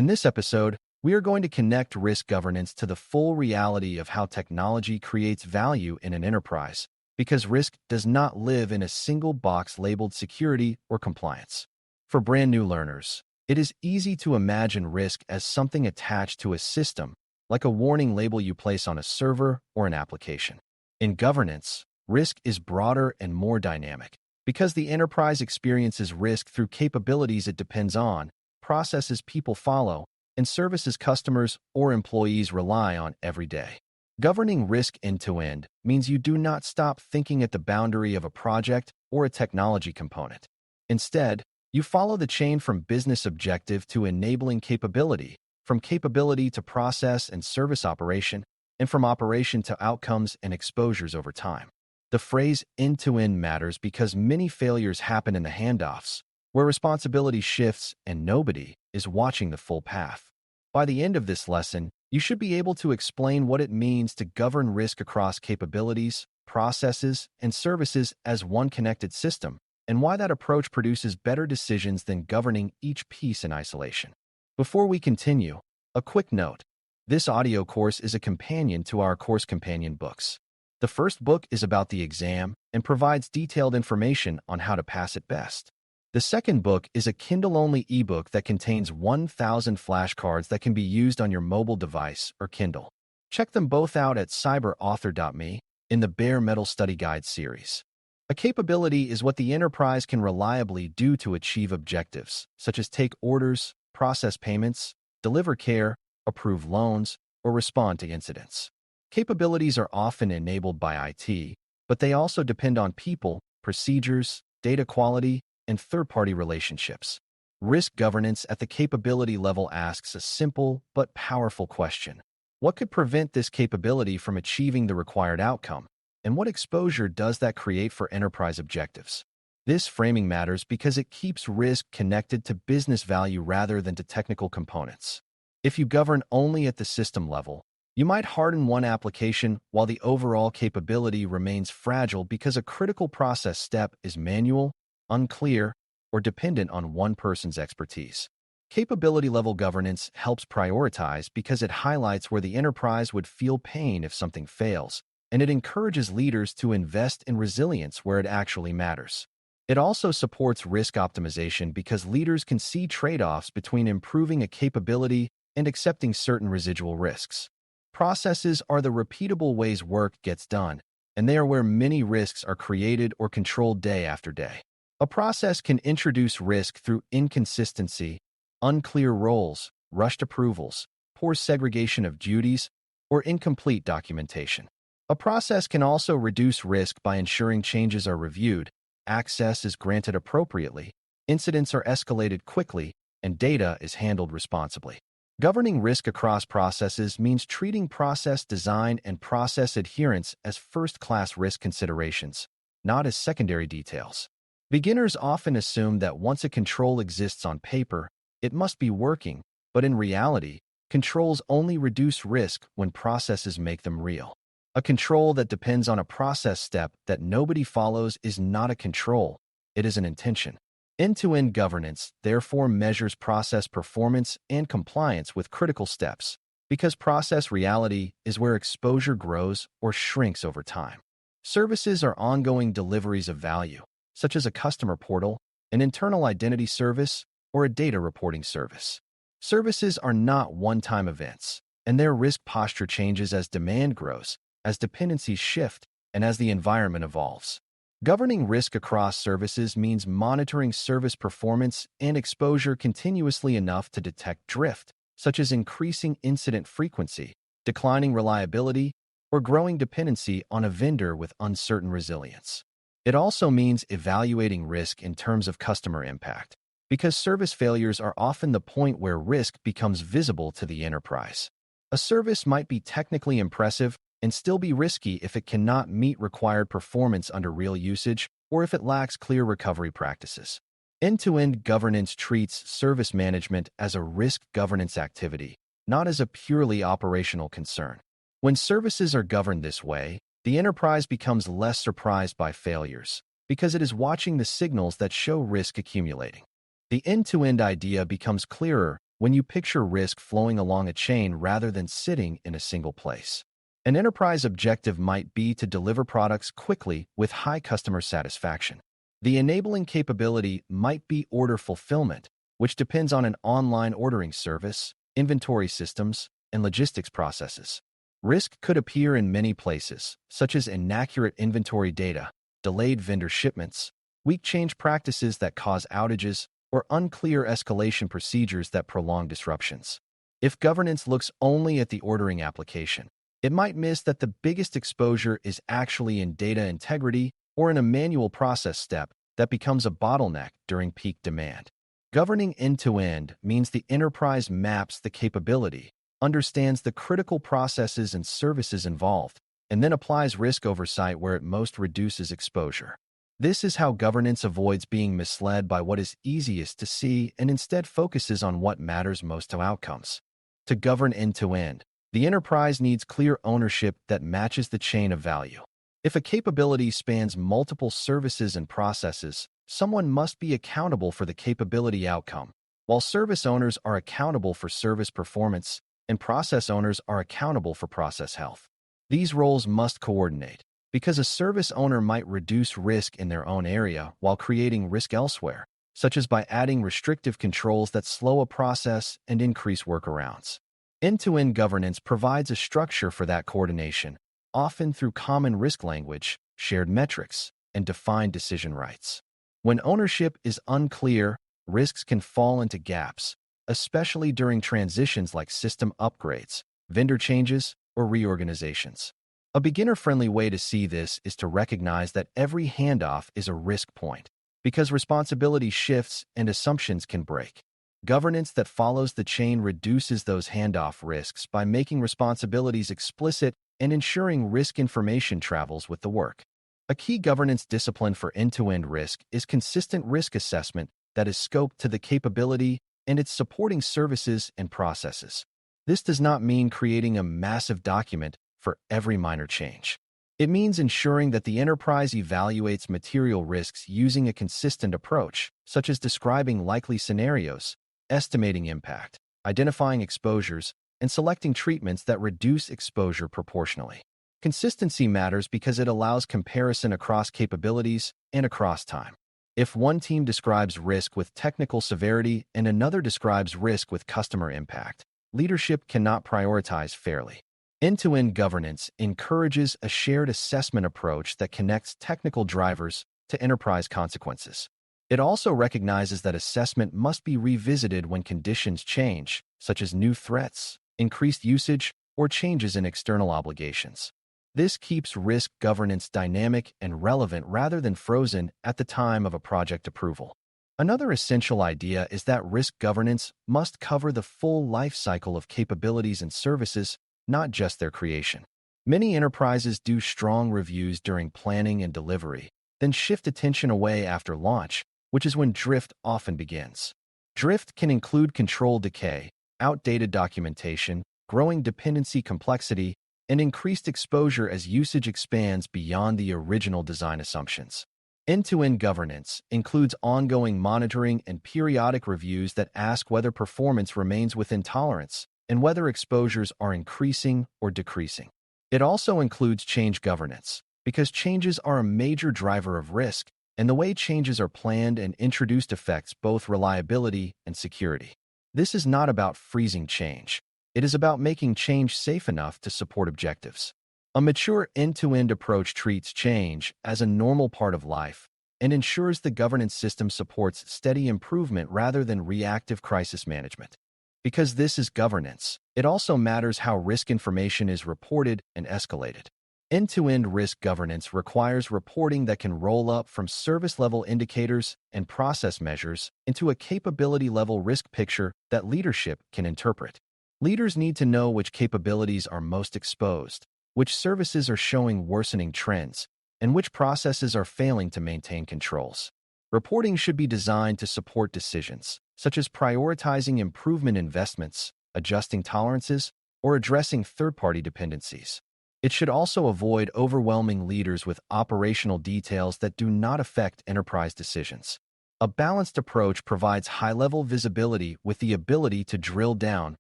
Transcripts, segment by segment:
In this episode, we are going to connect risk governance to the full reality of how technology creates value in an enterprise, because risk does not live in a single box labeled security or compliance. For brand new learners, it is easy to imagine risk as something attached to a system, like a warning label you place on a server or an application. In governance, risk is broader and more dynamic, because the enterprise experiences risk through capabilities it depends on, processes people follow, and services customers or employees rely on every day. Governing risk end-to-end means you do not stop thinking at the boundary of a project or a technology component. Instead, you follow the chain from business objective to enabling capability, from capability to process and service operation, and from operation to outcomes and exposures over time. The phrase end-to-end matters because many failures happen in the handoffs, where responsibility shifts and nobody is watching the full path. By the end of this lesson, you should be able to explain what it means to govern risk across capabilities, processes, and services as one connected system, and why that approach produces better decisions than governing each piece in isolation. Before we continue, a quick note. This audio course is a companion to our course companion books. The first book is about the exam and provides detailed information on how to pass it best. The second book is a Kindle-only ebook that contains 1,000 flashcards that can be used on your mobile device or Kindle. Check them both out at CGEIT.me in the Bare Metal Study Guide series. A capability is what the enterprise can reliably do to achieve objectives, such as take orders, process payments, deliver care, approve loans, or respond to incidents. Capabilities are often enabled by IT, but they also depend on people, procedures, data quality, and third-party relationships. Risk governance at the capability level asks a simple but powerful question. What could prevent this capability from achieving the required outcome? And what exposure does that create for enterprise objectives? This framing matters because it keeps risk connected to business value rather than to technical components. If you govern only at the system level, you might harden one application while the overall capability remains fragile because a critical process step is manual, unclear, or dependent on one person's expertise. Capability-level governance helps prioritize because it highlights where the enterprise would feel pain if something fails, and it encourages leaders to invest in resilience where it actually matters. It also supports risk optimization because leaders can see trade-offs between improving a capability and accepting certain residual risks. Processes are the repeatable ways work gets done, and they are where many risks are created or controlled day after day. A process can introduce risk through inconsistency, unclear roles, rushed approvals, poor segregation of duties, or incomplete documentation. A process can also reduce risk by ensuring changes are reviewed, access is granted appropriately, incidents are escalated quickly, and data is handled responsibly. Governing risk across processes means treating process design and process adherence as first-class risk considerations, not as secondary details. Beginners often assume that once a control exists on paper, it must be working, but in reality, controls only reduce risk when processes make them real. A control that depends on a process step that nobody follows is not a control, it is an intention. End-to-end governance, therefore, measures process performance and compliance with critical steps, because process reality is where exposure grows or shrinks over time. Services are ongoing deliveries of value, such as a customer portal, an internal identity service, or a data reporting service. Services are not one-time events, and their risk posture changes as demand grows, as dependencies shift, and as the environment evolves. Governing risk across services means monitoring service performance and exposure continuously enough to detect drift, such as increasing incident frequency, declining reliability, or growing dependency on a vendor with uncertain resilience. It also means evaluating risk in terms of customer impact, because service failures are often the point where risk becomes visible to the enterprise. A service might be technically impressive and still be risky if it cannot meet required performance under real usage or if it lacks clear recovery practices. End-to-end governance treats service management as a risk governance activity, not as a purely operational concern. When services are governed this way, the enterprise becomes less surprised by failures because it is watching the signals that show risk accumulating. The end-to-end idea becomes clearer when you picture risk flowing along a chain rather than sitting in a single place. An enterprise objective might be to deliver products quickly with high customer satisfaction. The enabling capability might be order fulfillment, which depends on an online ordering service, inventory systems, and logistics processes. Risk could appear in many places, such as inaccurate inventory data, delayed vendor shipments, weak change practices that cause outages, or unclear escalation procedures that prolong disruptions. If governance looks only at the ordering application, it might miss that the biggest exposure is actually in data integrity or in a manual process step that becomes a bottleneck during peak demand. Governing end-to-end means the enterprise maps the capability, understands the critical processes and services involved, and then applies risk oversight where it most reduces exposure. This is how governance avoids being misled by what is easiest to see and instead focuses on what matters most to outcomes. To govern end-to-end, the enterprise needs clear ownership that matches the chain of value. If a capability spans multiple services and processes, someone must be accountable for the capability outcome, while service owners are accountable for service performance and process owners are accountable for process health. These roles must coordinate, because a service owner might reduce risk in their own area while creating risk elsewhere, such as by adding restrictive controls that slow a process and increase workarounds. End-to-end governance provides a structure for that coordination, often through common risk language, shared metrics, and defined decision rights. When ownership is unclear, risks can fall into gaps, especially during transitions like system upgrades, vendor changes, or reorganizations. A beginner-friendly way to see this is to recognize that every handoff is a risk point, because responsibility shifts and assumptions can break. Governance that follows the chain reduces those handoff risks by making responsibilities explicit and ensuring risk information travels with the work. A key governance discipline for end-to-end risk is consistent risk assessment that is scoped to the capability and its supporting services and processes. This does not mean creating a massive document for every minor change. It means ensuring that the enterprise evaluates material risks using a consistent approach, such as describing likely scenarios, estimating impact, identifying exposures, and selecting treatments that reduce exposure proportionally. Consistency matters because it allows comparison across capabilities and across time. If one team describes risk with technical severity and another describes risk with customer impact, leadership cannot prioritize fairly. End-to-end governance encourages a shared assessment approach that connects technical drivers to enterprise consequences. It also recognizes that assessment must be revisited when conditions change, such as new threats, increased usage, or changes in external obligations. This keeps risk governance dynamic and relevant rather than frozen at the time of a project approval. Another essential idea is that risk governance must cover the full life cycle of capabilities and services, not just their creation. Many enterprises do strong reviews during planning and delivery, then shift attention away after launch, which is when drift often begins. Drift can include control decay, outdated documentation, growing dependency complexity, and increased exposure as usage expands beyond the original design assumptions. End-to-end governance includes ongoing monitoring and periodic reviews that ask whether performance remains within tolerance and whether exposures are increasing or decreasing. It also includes change governance, because changes are a major driver of risk, and the way changes are planned and introduced affects both reliability and security. This is not about freezing change. It is about making change safe enough to support objectives. A mature end-to-end approach treats change as a normal part of life and ensures the governance system supports steady improvement rather than reactive crisis management. Because this is governance, it also matters how risk information is reported and escalated. End-to-end risk governance requires reporting that can roll up from service-level indicators and process measures into a capability-level risk picture that leadership can interpret. Leaders need to know which capabilities are most exposed, which services are showing worsening trends, and which processes are failing to maintain controls. Reporting should be designed to support decisions, such as prioritizing improvement investments, adjusting tolerances, or addressing third-party dependencies. It should also avoid overwhelming leaders with operational details that do not affect enterprise decisions. A balanced approach provides high-level visibility with the ability to drill down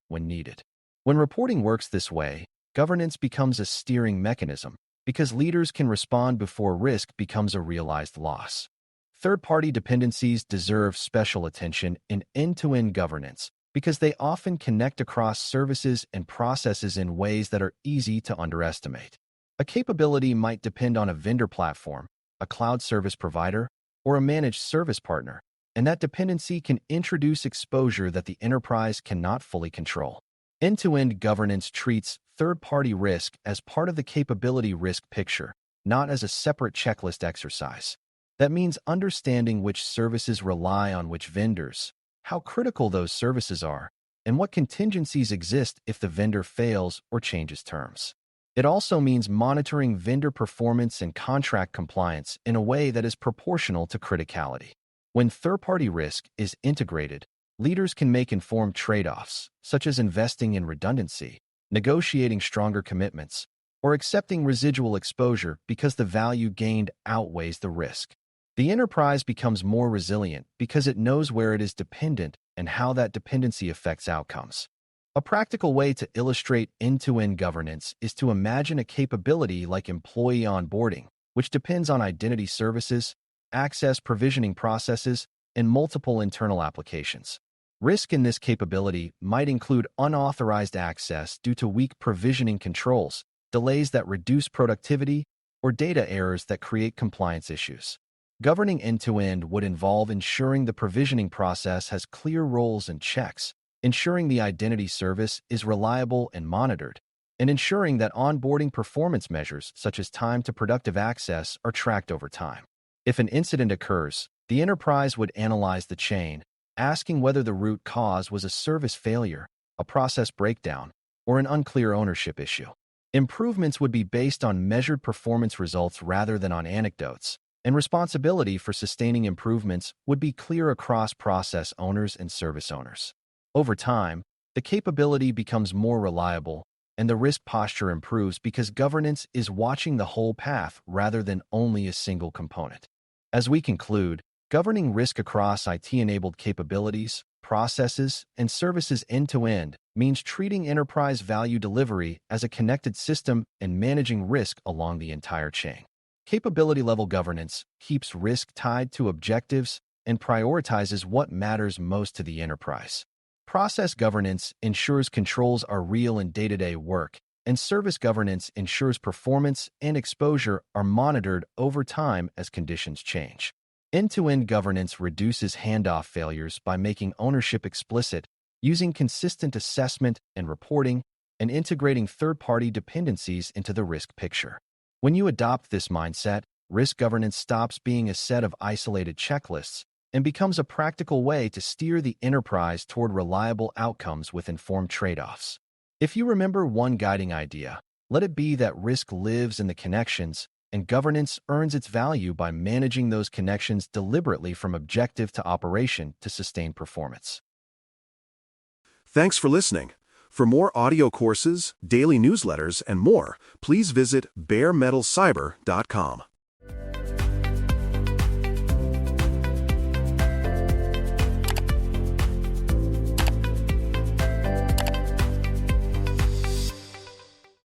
when needed. When reporting works this way, governance becomes a steering mechanism because leaders can respond before risk becomes a realized loss. Third-party dependencies deserve special attention in end-to-end governance because they often connect across services and processes in ways that are easy to underestimate. A capability might depend on a vendor platform, a cloud service provider, or a managed service partner, and that dependency can introduce exposure that the enterprise cannot fully control. End-to-end governance treats third-party risk as part of the capability risk picture, not as a separate checklist exercise. That means understanding which services rely on which vendors, how critical those services are, and what contingencies exist if the vendor fails or changes terms. It also means monitoring vendor performance and contract compliance in a way that is proportional to criticality. When third-party risk is integrated, leaders can make informed trade-offs, such as investing in redundancy, negotiating stronger commitments, or accepting residual exposure because the value gained outweighs the risk. The enterprise becomes more resilient because it knows where it is dependent and how that dependency affects outcomes. A practical way to illustrate end-to-end governance is to imagine a capability like employee onboarding, which depends on identity services, access provisioning processes, and multiple internal applications. Risk in this capability might include unauthorized access due to weak provisioning controls, delays that reduce productivity, or data errors that create compliance issues. Governing end-to-end would involve ensuring the provisioning process has clear roles and checks, ensuring the identity service is reliable and monitored, and ensuring that onboarding performance measures such as time to productive access are tracked over time. If an incident occurs, the enterprise would analyze the chain, asking whether the root cause was a service failure, a process breakdown, or an unclear ownership issue. Improvements would be based on measured performance results rather than on anecdotes, and responsibility for sustaining improvements would be clear across process owners and service owners. Over time, the capability becomes more reliable, and the risk posture improves because governance is watching the whole path rather than only a single component. As we conclude, governing risk across IT-enabled capabilities, processes, and services end-to-end means treating enterprise value delivery as a connected system and managing risk along the entire chain. Capability-level governance keeps risk tied to objectives and prioritizes what matters most to the enterprise. Process governance ensures controls are real in day-to-day work, and service governance ensures performance and exposure are monitored over time as conditions change. End-to-end governance reduces handoff failures by making ownership explicit, using consistent assessment and reporting, and integrating third-party dependencies into the risk picture. When you adopt this mindset, risk governance stops being a set of isolated checklists and becomes a practical way to steer the enterprise toward reliable outcomes with informed trade-offs. If you remember one guiding idea, let it be that risk lives in the connections, and governance earns its value by managing those connections deliberately from objective to operation to sustain performance. Thanks for listening. For more audio courses, daily newsletters, and more, please visit DailyCyber.News.